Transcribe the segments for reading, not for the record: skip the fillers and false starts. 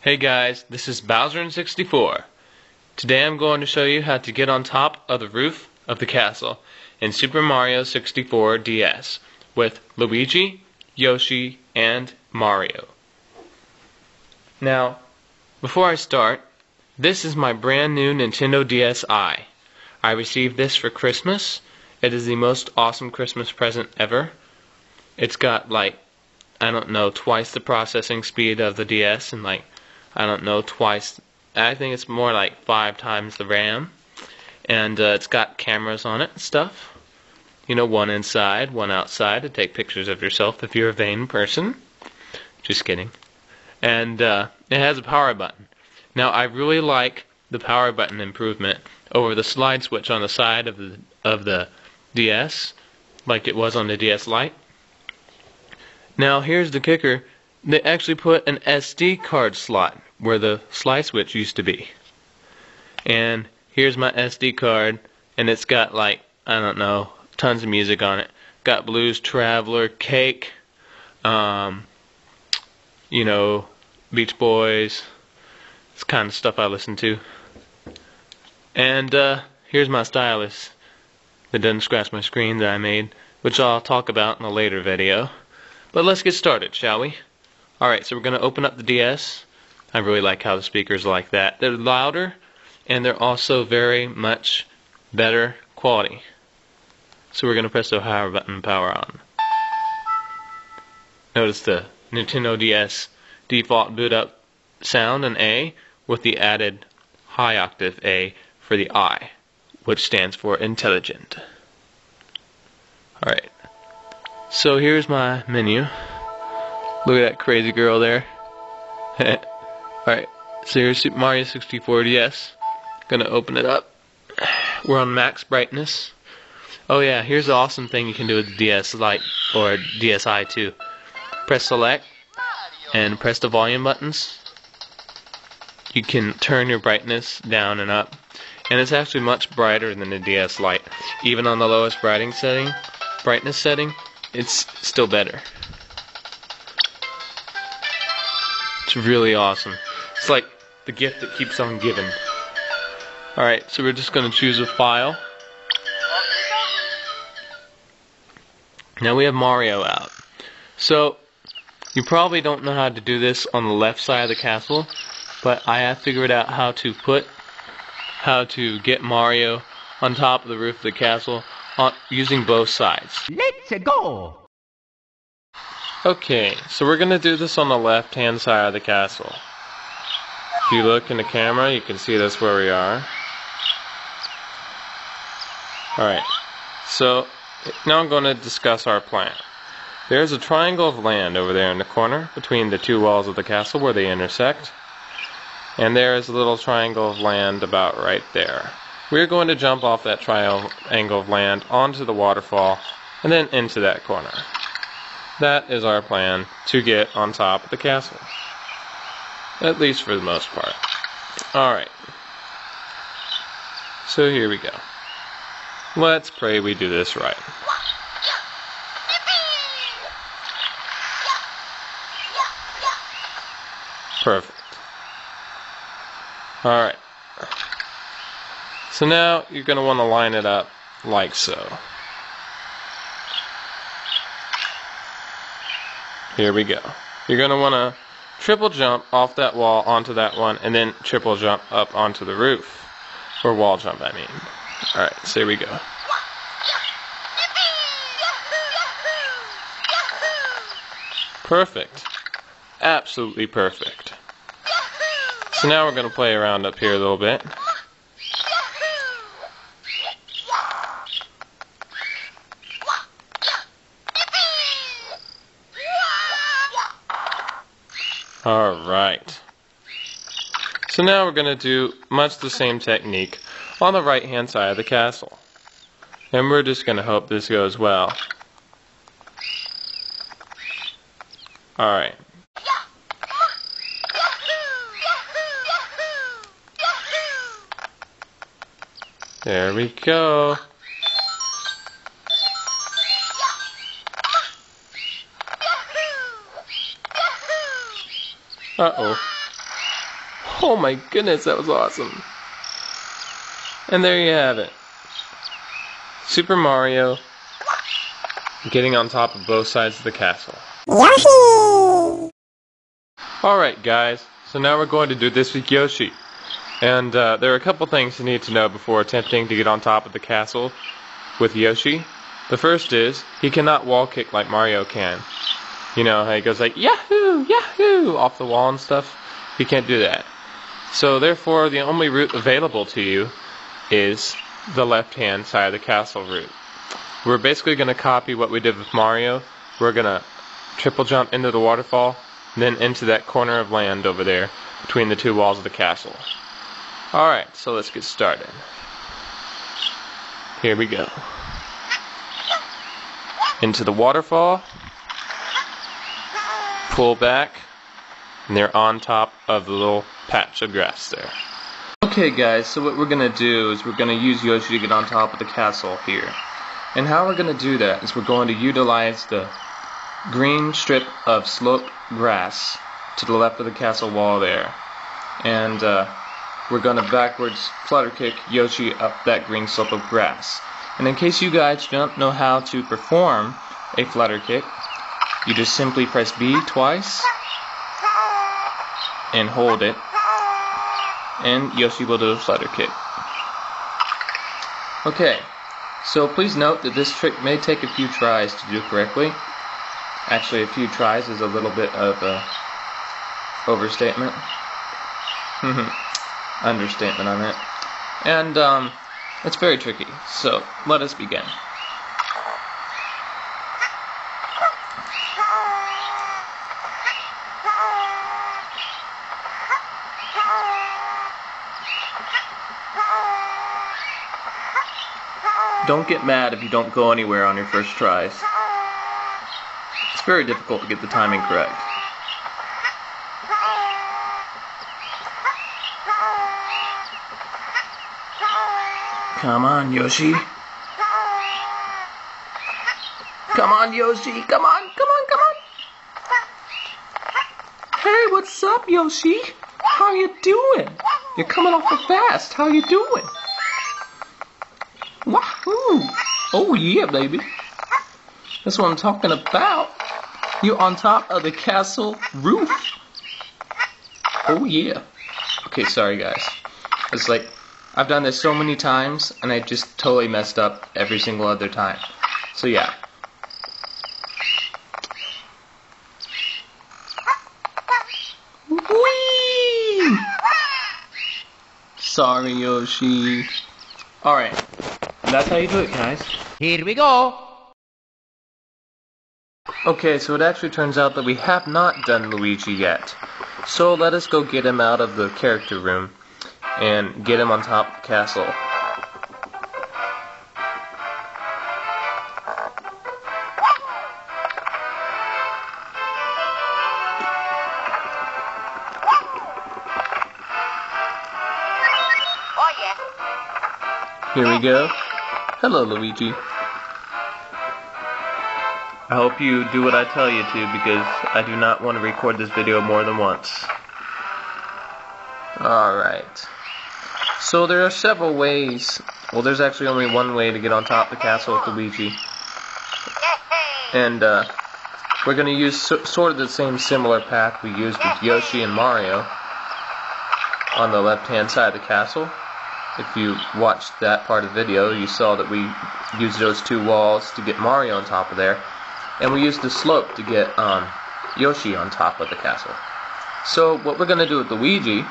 Hey guys, this is Bowser in 64. Today I'm going to show you how to get on top of the roof of the castle in Super Mario 64 DS with Luigi, Yoshi, and Mario. Now, before I start, this is my brand new Nintendo DSi. I received this for Christmas. It is the most awesome Christmas present ever. It's got twice the processing speed of the DS and twice. I think it's more like 5 times the RAM. And it's got cameras on it and stuff. You know, one inside, one outside to take pictures of yourself if you're a vain person. Just kidding. And it has a power button. Now, I really like the power button improvement over the slide switch on the side of the DS, like it was on the DS Lite. Now, here's the kicker. They actually put an SD card slot where the slide switch used to be. And here's my SD card, and it's got tons of music on it. Got Blues Traveler, Cake, Beach Boys. It's kind of stuff I listen to. And here's my stylus that doesn't scratch my screen that I made, which I'll talk about in a later video. But let's get started, shall we? Alright, so we're going to open up the DS. I really like how the speakers are like that. They're louder, and they're also very much better quality. So we're going to press the power button, power on. Notice the Nintendo DS default boot up sound, an A, with the added high octave A for the I, which stands for intelligent. Alright, so here's my menu. Look at that crazy girl there. Alright, so here's Super Mario 64 DS. Gonna open it up. We're on max brightness. Oh yeah, here's the awesome thing you can do with the DS Lite or DSi too. Press select and press the volume buttons. You can turn your brightness down and up, and it's actually much brighter than the DS Lite. Even on the lowest brightness setting, it's still better. It's really awesome. It's like the gift that keeps on giving. Alright, so we're just going to choose a file. Now we have Mario out. So, you probably don't know how to do this on the left side of the castle, but I have figured out how to get Mario on top of the roof of the castle using both sides. Let's go! Okay, so we're going to do this on the left-hand side of the castle. If you look in the camera, you can see that's where we are. Alright, so now I'm going to discuss our plan. There's a triangle of land over there in the corner between the two walls of the castle where they intersect. And there is a little triangle of land about right there. We're going to jump off that triangle of land onto the waterfall and then into that corner. That is our plan to get on top of the castle. At least for the most part. Alright. So here we go. Let's pray we do this right. Perfect. Alright. So now you're going to want to line it up like so. Here we go. You're going to want to triple jump off that wall onto that one, and then triple jump up onto the roof. Or wall jump, I mean. Alright, so here we go. Perfect. Absolutely perfect. So now we're going to play around up here a little bit. Alright. So now we're going to do much the same technique on the right hand side of the castle. And we're just going to hope this goes well. Alright. There we go. Uh-oh. Oh my goodness, that was awesome. And there you have it. Super Mario getting on top of both sides of the castle. Yoshi! Alright guys, so now we're going to do this with Yoshi. And there are a couple things you need to know before attempting to get on top of the castle with Yoshi. The first is, he cannot wall kick like Mario can. You know how he goes like, Yahoo! Yahoo! Off the wall and stuff. He can't do that. So therefore, the only route available to you is the left-hand side of the castle route. We're basically going to copy what we did with Mario. We're going to triple jump into the waterfall, then into that corner of land over there between the two walls of the castle. Alright, so let's get started. Here we go. Into the waterfall. Pull back. And they're on top of the little patch of grass there. Okay guys, so what we're going to do is we're going to use Yoshi to get on top of the castle here. And how we're going to do that is we're going to utilize the green strip of sloped grass to the left of the castle wall there. And we're going to backwards flutter kick Yoshi up that green slope of grass. And in case you guys don't know how to perform a flutter kick, you just simply press B twice and hold it, and Yoshi will do a flutter kick. Okay, so please note that this trick may take a few tries to do correctly. Actually, a few tries is a little bit of a overstatement. Understatement on it. And it's very tricky, so let us begin. Don't get mad if you don't go anywhere on your first tries. It's very difficult to get the timing correct. Come on, Yoshi. Come on, Yoshi. Come on, come on, come on. Hey, what's up, Yoshi? How you doing? You're coming awful fast. How you doing? Wahoo! Oh yeah, baby. That's what I'm talking about. You're on top of the castle roof. Oh yeah. Okay, sorry guys. It's like, I've done this so many times, and I just totally messed up every single other time. So yeah. Whee! Sorry, Yoshi. Alright. That's how you do it, guys. Here we go! Okay, so it actually turns out that we have not done Luigi yet. So let us go get him out of the character room and get him on top of the castle. Here we go. Hello, Luigi. I hope you do what I tell you to, because I do not want to record this video more than once. Alright. So there are several ways. Well, there's actually only one way to get on top of the castle with Luigi. And we're going to use sort of the same similar path we used with Yoshi and Mario on the left-hand side of the castle. If you watched that part of the video, you saw that we used those two walls to get Mario on top of there. And we used the slope to get Yoshi on top of the castle. So what we're going to do with Luigi,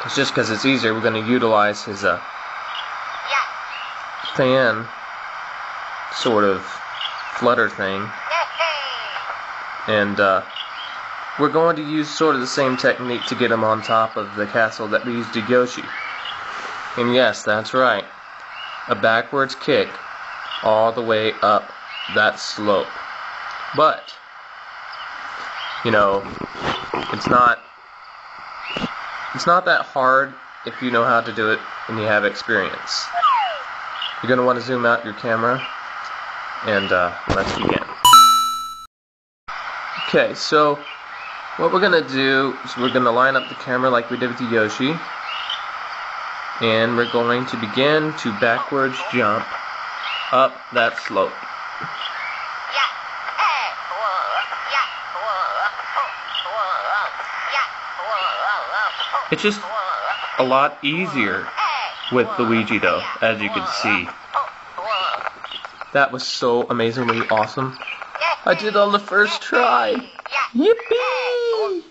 is just because it's easier, we're going to utilize his fan sort of flutter thing. And we're going to use sort of the same technique to get him on top of the castle that we used to Yoshi. And yes, that's right. A backwards kick all the way up that slope. But, you know, it's not that hard if you know how to do it and you have experience. You're going to want to zoom out your camera, and let's begin. Okay, so What we're gonna do is we're gonna line up the camera like we did with the Yoshi, and we're going to begin to backwards jump up that slope. It's just a lot easier with Luigi though, as you can see. That was so amazingly awesome. I did it on the first try. Yippee!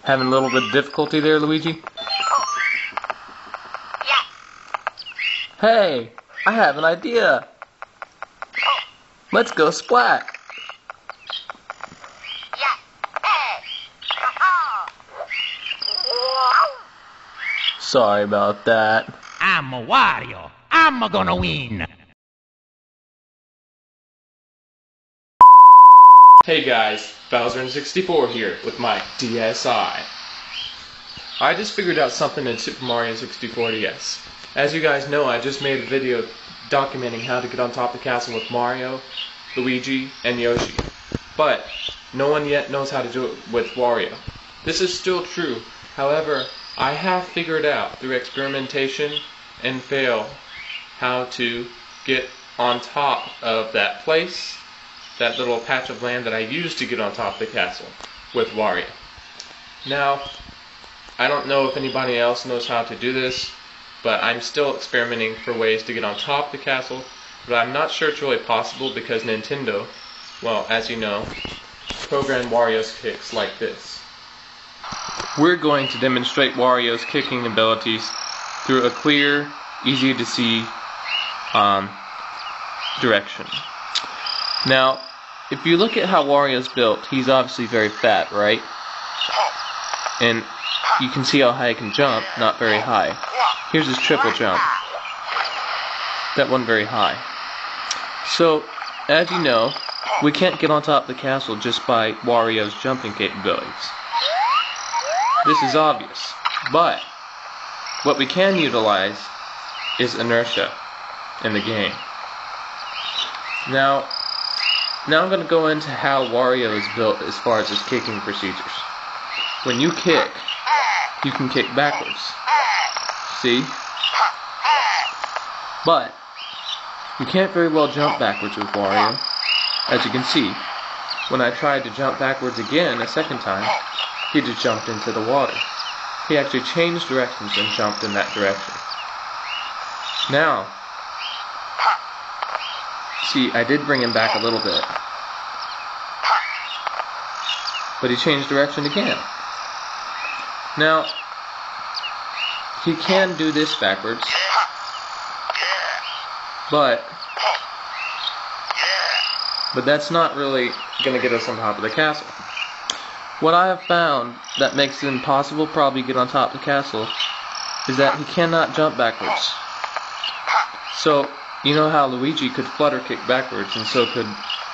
Having a little bit of difficulty there, Luigi? Hey, I have an idea. Let's go splat. Sorry about that. I'm a Wario. I'm gonna win. Hey guys, Bowser64 here with my DSi. I just figured out something in Super Mario 64 DS. As you guys know, I just made a video documenting how to get on top of the castle with Mario, Luigi, and Yoshi. But no one yet knows how to do it with Wario. This is still true. However, I have figured out through experimentation and fail how to get on top of that place, that little patch of land that I used to get on top of the castle with Wario. Now, I don't know if anybody else knows how to do this, but I'm still experimenting for ways to get on top of the castle, but I'm not sure it's really possible because Nintendo, well, as you know, programmed Wario's kicks like this. We're going to demonstrate Wario's kicking abilities through a clear, easy to see direction. Now, if you look at how Wario's built, he's obviously very fat, right? And you can see how high he can jump, not very high. Here's his triple jump. That wasn't very high. So, as you know, we can't get on top of the castle just by Wario's jumping capabilities. This is obvious. But, what we can utilize is inertia in the game. Now I'm going to go into how Wario is built as far as his kicking procedures. When you kick, you can kick backwards. See? But you can't very well jump backwards with Wario. As you can see, when I tried to jump backwards again a second time, he just jumped into the water. He actually changed directions and jumped in that direction. Now, see, I did bring him back a little bit. But he changed direction again. Now, he can do this backwards. But that's not really going to get us on top of the castle. What I have found that makes it impossible probably to get on top of the castle is that he cannot jump backwards. So, you know how Luigi could flutter kick backwards, and so could,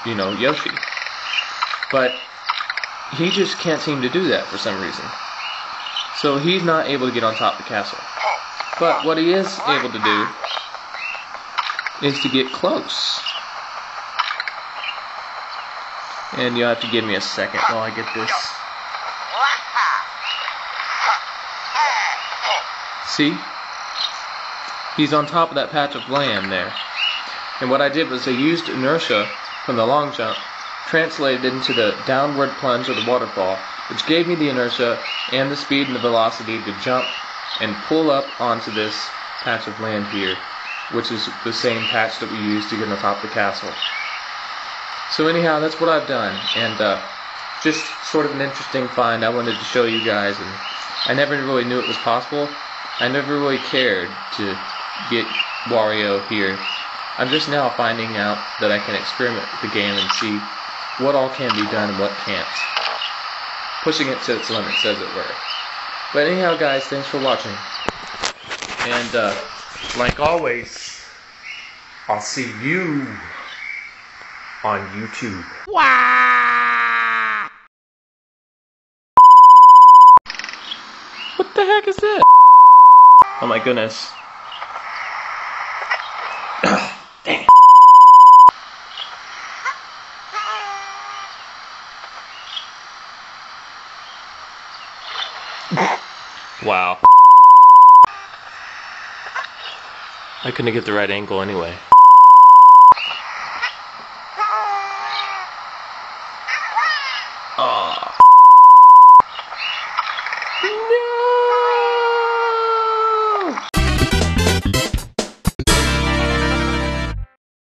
you know, Yoshi. But he just can't seem to do that for some reason. So he's not able to get on top of the castle. But what he is able to do is to get close. And you'll have to give me a second while I get this. See? He's on top of that patch of land there. And what I did was I used inertia from the long jump, translated it into the downward plunge of the waterfall, which gave me the inertia and the speed and the velocity to jump and pull up onto this patch of land here, which is the same patch that we used to get on top of the castle. So anyhow, that's what I've done, and just sort of an interesting find I wanted to show you guys, and I never really knew it was possible. I never really cared to get Wario here. I'm just now finding out that I can experiment with the game and see what all can be done and what can't. Pushing it to its limits, as it were. But anyhow, guys, thanks for watching. And, like always, I'll see you on YouTube. Wah! What the heck is this? Oh my goodness. Dang it. Wow. I couldn't get the right angle anyway. Oh. No!